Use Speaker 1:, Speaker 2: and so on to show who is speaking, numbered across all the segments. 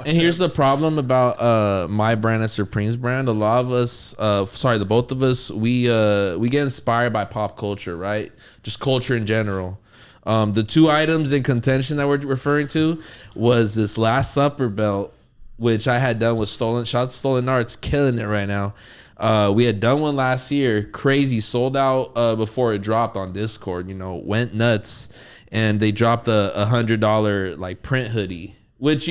Speaker 1: And here's the problem about my brand and Supreme's brand. A lot of us, the both of us, we get inspired by pop culture, right? Just culture in general. The two items in contention that we're referring to was this Last Supper belt, which I had done with Stolen Arts, killing it right now. We had done one last year, crazy, sold out before it dropped on Discord. Went nuts, and they dropped a $100 like print hoodie, which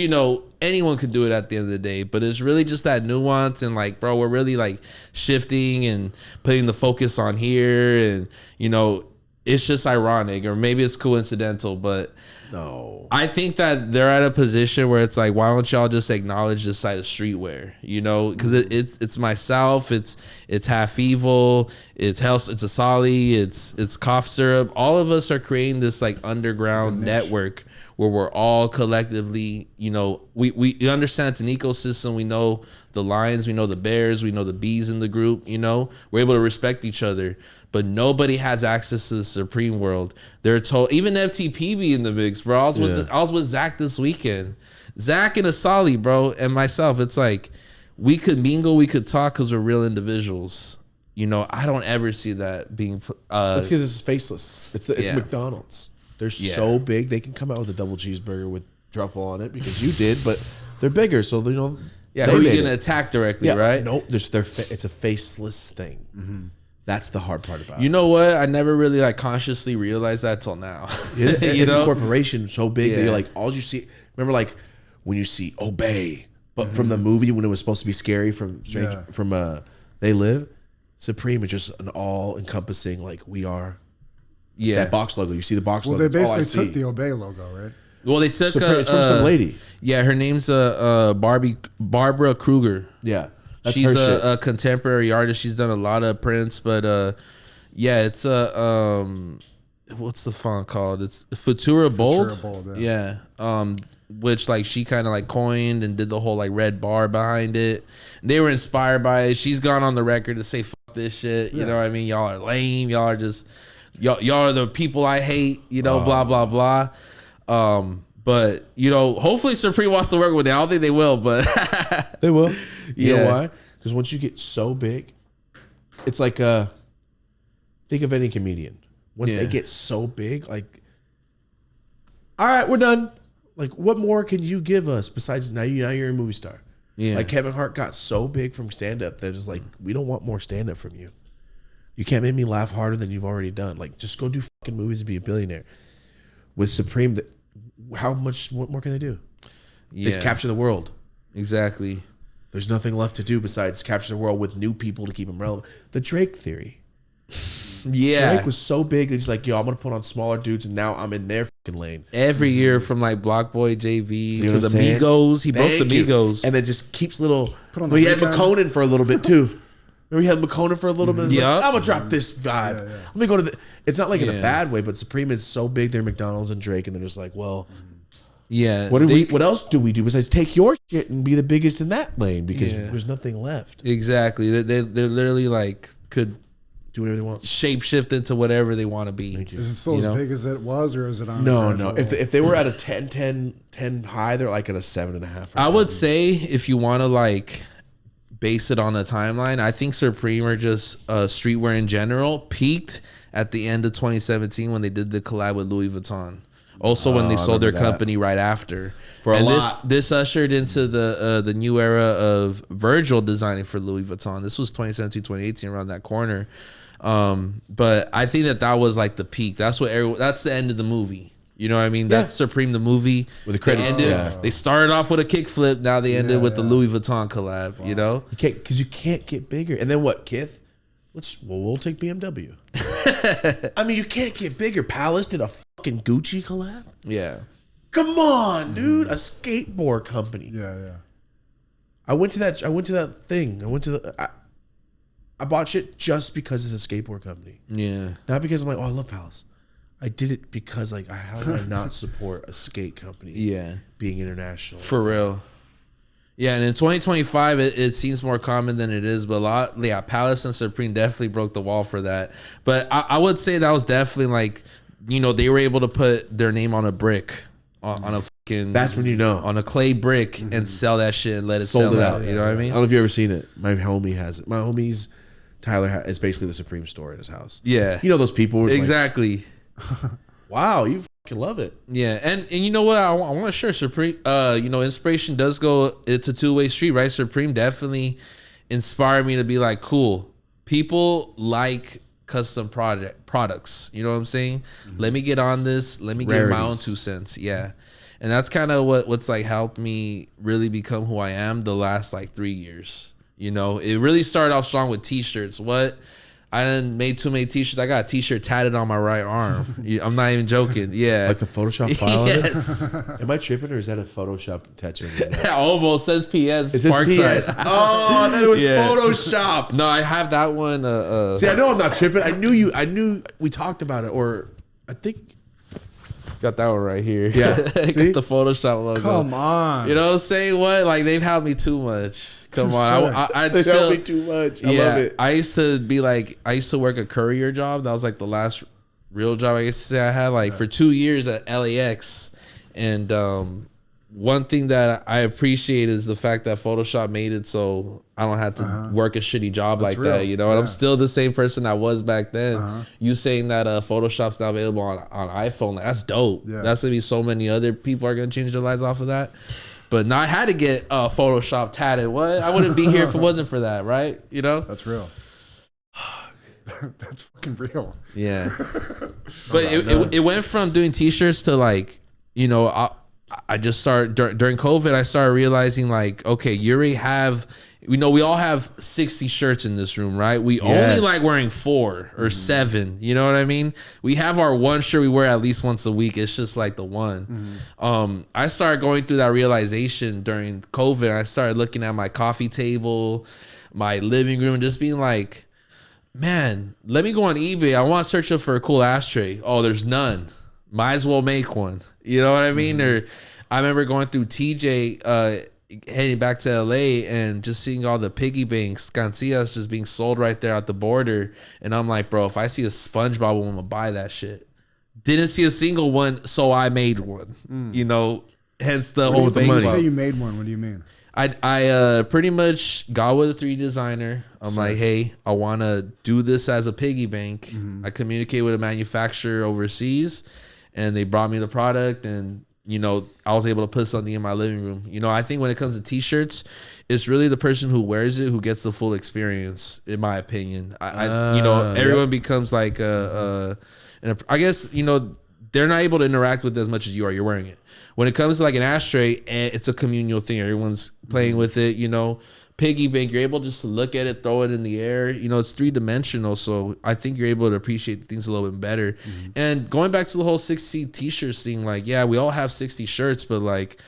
Speaker 1: anyone could do it at the end of the day. But it's really just that nuance, and like, bro, we're really like shifting and putting the focus on here, and it's just ironic, or maybe it's coincidental, but
Speaker 2: no,
Speaker 1: I think that they're at a position where it's like, why don't y'all just acknowledge this side of streetwear? Because it's myself, it's Half Evil, it's Asali, it's Cough Syrup. All of us are creating this like underground network where we're all collectively, we understand it's an ecosystem. We know the lions, we know the bears, we know the bees in the group. We're able to respect each other. But nobody has access to the Supreme world. They're told, even FTP be in the mix, bro. I was with Zach this weekend. Zach and Asali, bro, and myself. It's like we could mingle, we could talk because we're real individuals. I don't ever see that being.
Speaker 2: That's because it's faceless. It's McDonald's. They're so big they can come out with a double cheeseburger with truffle on it because you did, but they're bigger, so
Speaker 1: Yeah, who are you gonna attack directly, right?
Speaker 2: No, it's a faceless thing. Mm-hmm. That's the hard part about it.
Speaker 1: You know what? I never really like consciously realized that till now.
Speaker 2: It's a corporation so big that you're like, all you see. Remember, like when you see Obey, but from the movie when it was supposed to be scary from They Live, Supreme is just an all-encompassing like we are. Yeah, that box logo. You see the box logo.
Speaker 3: Well, they basically took the Obey logo, right?
Speaker 1: Well, they took
Speaker 2: it's from some lady.
Speaker 1: Yeah, her name's Barbara Kruger.
Speaker 2: Yeah.
Speaker 1: She's a contemporary artist. She's done a lot of prints, but it's what's the font called? It's Futura Bold.
Speaker 3: Futura Bold,
Speaker 1: yeah. Which like she kind of like coined and did the whole like red bar behind it. They were inspired by it. She's gone on the record to say fuck this shit. You know what I mean? Y'all are lame. Y'all are just y'all are the people I hate. Blah blah blah. But hopefully Supreme wants to work with it. I don't think they will, but
Speaker 2: they will. You know why? Because once you get so big, it's like think of any comedian. Once they get so big, like, all right, we're done. Like, what more can you give us besides now you're a movie star? Yeah. Like Kevin Hart got so big from stand up that it's like, we don't want more stand up from you. You can't make me laugh harder than you've already done. Like, just go do fucking movies and be a billionaire. With Supreme, what more can they do? Yeah. They capture the world.
Speaker 1: Exactly.
Speaker 2: There's nothing left to do besides capture the world with new people to keep them relevant. The Drake theory.
Speaker 1: Yeah.
Speaker 2: Drake was so big that he's like, yo, I'm going to put on smaller dudes and now I'm in their fucking lane.
Speaker 1: Every year from like Block Boy JV to the Migos. He broke the Migos.
Speaker 2: And then just keeps little. He had McConan for a little bit too. Remember he had McConan for a little bit? Like, I'm going to drop this vibe. Yeah. Let me go to the. It's not like in a bad way, but Supreme is so big. They're McDonald's and Drake, and they're just like, well.
Speaker 1: Yeah.
Speaker 2: What else do we do besides take your shit and be the biggest in that lane because there's nothing left?
Speaker 1: Exactly. They're literally like could
Speaker 2: do whatever they want.
Speaker 1: Shape shift into whatever they want to be.
Speaker 3: Is it still as big as it was, or is it on?
Speaker 2: No. If they were at a 10 high, they're like at a 7.5.
Speaker 1: I would say if you want to like base it on a timeline, I think Supreme or just streetwear in general peaked at the end of 2017 when they did the collab with Louis Vuitton. Also, when they sold their company right after. This ushered into the new era of Virgil designing for Louis Vuitton. This was 2017, 2018, around that corner. But I think that was like the peak. That's the end of the movie. You know what I mean? Yeah. That's Supreme, the movie.
Speaker 2: With the credits.
Speaker 1: They started off with a kickflip. Now they ended with the Louis Vuitton collab. Wow. You know?
Speaker 2: Because you can't get bigger. And then what, Kith? We'll take BMW. I mean, you can't get bigger. Palace did a fucking Gucci collab.
Speaker 1: Yeah.
Speaker 2: Come on, dude. A skateboard company.
Speaker 3: Yeah.
Speaker 2: I went to that thing. I bought shit just because it's a skateboard company.
Speaker 1: Yeah.
Speaker 2: Not because I'm like, I love Palace. I did it because like, how do I not support a skate company?
Speaker 1: Yeah.
Speaker 2: Being international.
Speaker 1: For real. Yeah, and in 2025, it seems more common than it is, but Palace and Supreme definitely broke the wall for that. But I would say that was definitely like, they were able to put their name on a brick, on a
Speaker 2: That's when you know.
Speaker 1: on a clay brick and sell that shit and let it
Speaker 2: Sold
Speaker 1: sell
Speaker 2: it
Speaker 1: out.
Speaker 2: out.
Speaker 1: You know what I
Speaker 2: I
Speaker 1: mean?
Speaker 2: don't know if you ever seen it. My homie has it. My homie's Tyler is basically the Supreme store in his house.
Speaker 1: Yeah.
Speaker 2: You know those people who are
Speaker 1: Exactly.
Speaker 2: like, wow, you fucking love it.
Speaker 1: Yeah, and you know what? I want to share Supreme. You know, inspiration does go. It's a two-way street, right? Supreme definitely inspired me to be like, cool. People like custom products. You know what I'm saying? Let me get on this. Let me get my own 2 cents. Yeah, and that's kind of what's like helped me really become who I am the last like 3 years. You know, it really started off strong with t-shirts. I done made too many t-shirts. I got a t-shirt tatted on my right arm. I'm not even joking. Yeah.
Speaker 2: Like the Photoshop file?
Speaker 1: Yes.
Speaker 2: Am I tripping or is that a Photoshop tattoo?
Speaker 1: Almost says PS.
Speaker 2: It says PS. Oh, I thought it was
Speaker 1: Yeah.
Speaker 2: Photoshop.
Speaker 1: No, I have that one.
Speaker 2: See, I know I'm not tripping. I knew we talked about it, or I think.
Speaker 1: Got that one right here.
Speaker 2: Yeah.
Speaker 1: Got
Speaker 2: See?
Speaker 1: the Photoshop logo.
Speaker 3: Come on.
Speaker 1: You know what I'm saying? What? Like, they've helped me too much. Come
Speaker 3: Too
Speaker 1: on.
Speaker 3: sick.
Speaker 1: I
Speaker 2: They
Speaker 1: still,
Speaker 2: helped me too much. I love it.
Speaker 1: I used to work a courier job. That was like the last real job I guess to say I had, like for 2 years at LAX. And one thing that I appreciate is the fact that Photoshop made it so I don't have to work a shitty job like
Speaker 3: real.
Speaker 1: that, you know. And I'm still the same person I was back then. You saying that Photoshop's now available on iPhone, like, that's dope.
Speaker 3: Yeah.
Speaker 1: That's gonna be so many other people are gonna change their lives off of that. But now I had to get Photoshop tatted. What? I wouldn't be here if it wasn't for that, right? You know?
Speaker 3: That's real. That's fucking real.
Speaker 1: Yeah. But it went from doing t-shirts to like, you know, I just started during COVID. I started realizing like, okay, you already have, we all have 60 shirts in this room, right? We only like wearing 4 or 7. You know what I mean? We have our one shirt we wear at least once a week. It's just like the one. I started going through that realization during COVID. I started looking at my coffee table, my living room, and just being like, man, let me go on eBay. I want to search up for a cool ashtray. Oh, there's none. Might as well make one. You know what I mean? Or I remember going through TJ, heading back to LA and just seeing all the piggy banks, cancillas just being sold right there at the border. And I'm like, bro, if I see a SpongeBob one, I'm gonna buy that shit. Didn't see a single one, so I made one. You know, hence the whole thing.
Speaker 3: When you say you made one, what do you mean?
Speaker 1: I pretty much got with a 3D designer. I'm like, hey, I want to do this as a piggy bank. I communicate with a manufacturer overseas, and they brought me the product, and you know, I was able to put something in my living room. You know, I think when it comes to t-shirts, it's really the person who wears it who gets the full experience, in my opinion. You know, everyone becomes like I guess, you know, they're not able to interact with it as much as you are. You're wearing it. When it comes to like an ashtray, it's a communal thing. Everyone's playing with it, you know. Piggy bank, you're able just to look at it, throw it in the air. You know, it's 3-dimensional, so I think you're able to appreciate things a little bit better. And going back to the whole 60 t-shirts thing, like, yeah, we all have 60 shirts, but like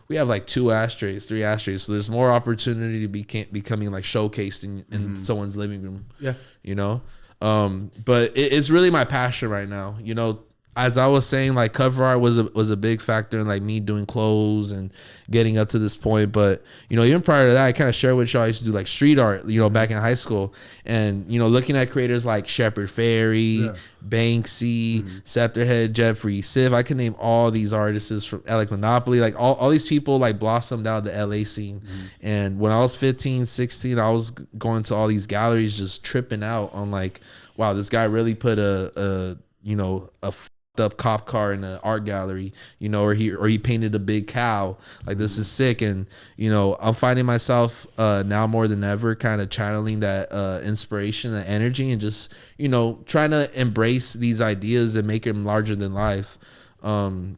Speaker 1: we have like 2 ashtrays, 3 ashtrays. So there's more opportunity to be becoming like showcased in someone's living room. Yeah. You know? But it's really my passion right now. You know, as I was saying, like cover art was a big factor in like me doing clothes and getting up to this point. But, you know, even prior to that, I kind of shared with y'all, I used to do like street art, you know, back in high school. And, you know, looking at creators like Shepard Fairey, Banksy, Scepterhead, Jeffrey Siv, I can name all these artists from like Monopoly, like all these people like blossomed out of the LA scene. And when I was 15, 16, I was going to all these galleries just tripping out on like, wow, this guy really put a up cop car in an art gallery, you know, or he painted a big cow. Like, this is sick. And, you know, I'm finding myself now more than ever kind of channeling that inspiration and energy and just, you know, trying to embrace these ideas and make them larger than life. Probably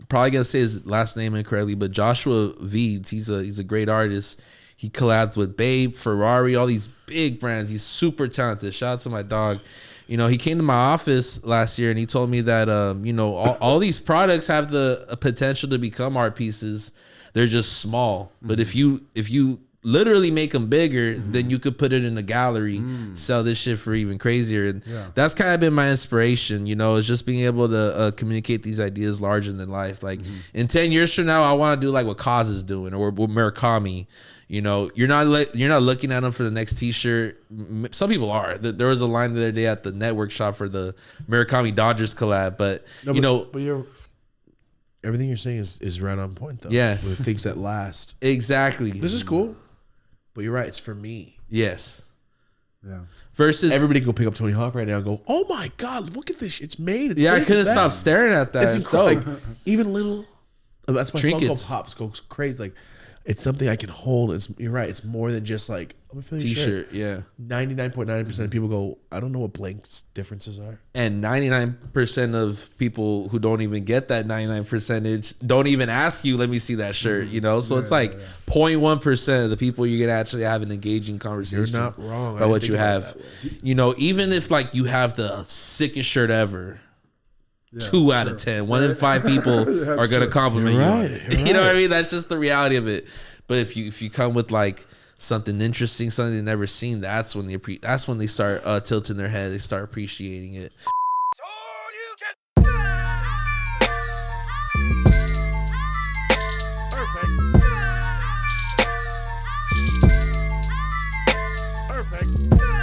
Speaker 1: gonna say his last name incorrectly, but Joshua Veeds, he's a great artist. He collabed with Babe, Ferrari, all these big brands. He's super talented. Shout out to my dog. You know, he came to my office last year and he told me that, you know, all these products have the potential to become art pieces. They're just small. But if you literally make them bigger, then you could put it in a gallery, sell this shit for even crazier. And that's kind of been my inspiration, you know, is just being able to communicate these ideas larger than life. Like in 10 years from now, I want to do like what Kaz is doing or what Murakami. You know, you're not looking at them for the next T-shirt. Some people are. There was a line the other day at the network shop for the Murakami Dodgers collab, but you're
Speaker 2: everything you're saying is right on point though.
Speaker 1: Yeah.
Speaker 2: With things that last.
Speaker 1: Exactly.
Speaker 2: This is cool, but you're right. It's for me.
Speaker 1: Yes.
Speaker 3: Yeah.
Speaker 1: Versus
Speaker 2: Everybody can go pick up Tony Hawk right now and go, "Oh my god, look at this! It's made." It's
Speaker 1: yeah, I
Speaker 2: this,
Speaker 1: couldn't
Speaker 2: it's that."
Speaker 1: stop staring at that.
Speaker 2: It's
Speaker 1: It's
Speaker 2: incredible.
Speaker 1: dope.
Speaker 2: Like, even little. That's why
Speaker 1: Trinkets.
Speaker 2: Funko Pops go crazy. Like, it's something I can hold. You're right. It's more than just like I'm gonna feel your shirt.
Speaker 1: T-shirt, yeah.
Speaker 2: 99.9% of people go, I don't know what blank's differences are.
Speaker 1: And 99% of people who don't even get that 99 percentage don't even ask you, let me see that shirt, you know? So it's like 0.1% of the people you're going to actually have an engaging conversation.
Speaker 2: You're not wrong.
Speaker 1: About what you have. You know, even if like you have the sickest shirt ever,
Speaker 3: Yeah,
Speaker 1: 2 out of 10, 1 in 5 people are going to compliment you.
Speaker 2: You're
Speaker 1: on
Speaker 2: right,
Speaker 1: it.
Speaker 2: you're
Speaker 1: You know what I
Speaker 2: right.
Speaker 1: mean? That's just the reality of it. But if you come with like something interesting, something they've never seen, that's when they start tilting their head. They start appreciating it.
Speaker 2: Perfect.